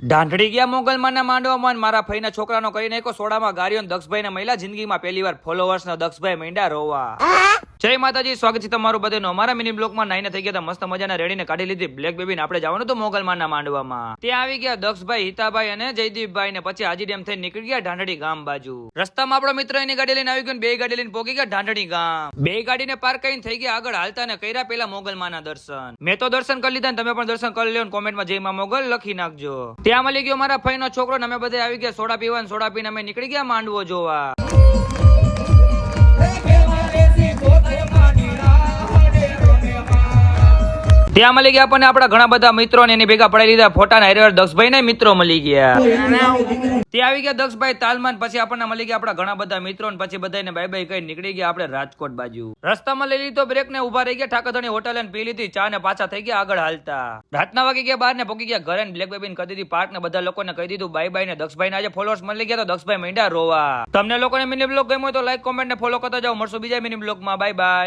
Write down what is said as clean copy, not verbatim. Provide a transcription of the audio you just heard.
ઢાંઢડી ગયા મોગલમાના માંડવામાં મારા ફઈના છોકરાનો કરી નાખ્યો સોડામાં ગાર્યો દક્ષભાઈ મહિલા જિંદગીમાં પહેલી વાર ફોલોવર્સ દક્ષભાઈ માંડ્યા રોવા. જય માતાજી, સ્વાગત છે તમારું બધાનું અમારા મિની બ્લોકમાં. નાઈને થઈ ગયા મસ્ત મજાના રેડીને કાઢી લીધી બ્લેક બેબીને આપણે જવાનું તો મોગલમાના માંડવામાં. ત્યાં આવી ગયા દક્ષભાઈ, હિતાભાઈ અને જયદીપભાઈ ને પછી હાજી ડેમ થઈને નીકળી ગયા ઢાંઢડી ગામ બાજુ. રસ્તામાં આપણો મિત્ર એની ગાડી લઈને આવી ગયો, બે ગાડી લઈને પોગી ગયા ઢાંઢડી ગામ. બે ગાડીને પાર્ક કરીને થઈ ગયા આગળ હાલતા ને કર્યા પેલા મોગલમાના દર્શન. મેં તો દર્શન કરી લીધા, તમે પણ દર્શન કરી લો. કોમેન્ટમાં જય માં મોગલ લખી નાખજો. ત્યાં મળી ગયો મારા ફઈનો છોકરો ને અમે બધા આવી ગયા સોડા પીવા. સોડા પીને અમે નીકળી ગયા માંડવો જોવા. ત્યાં મળી ગયા આપણને આપણા ઘણા બધા મિત્રો ને એની ભેગા પડાઈ લીધા ફોટા ને હરિવાર દક્ષભાઈ ને મિત્રો મળી ગયા. ત્યાં આવી ગયા દક્ષભાઈ તાલમાન. પછી આપણને મળી ગયા આપણા ઘણા બધા મિત્રો ને પછી બધાને બાય બાય કઈ નીકળી ગયા આપણે રાજકોટ બાજુ. રસ્તામાં લઈ લીધો બ્રેક ને ઉભા રહી ગયા ઠાકરધણી હોટલ ને પી લીધી ચા ને પાછા થઈ ગયા આગળ હાલતા. રાતના વાગી ગયા બહાર ને પોકી ગયા ઘરે. બ્લેક બેબી ને કરી દીધી પાર્ક ને બધા લોકોને કહી દીધું બાય બાય ને દક્ષભાઈ ને આજે ફોલોઅર્સ મળી ગયા તો દક્ષભાઈ માંડ્યા રોવા. તમને લોકોને મિની બ્લોગ ગમ્યો તો લાઈક કોમેન્ટ ને ફોલો કરતા જાઓ. મળશું બીજા મિની બ્લોગ માં. Bye bye.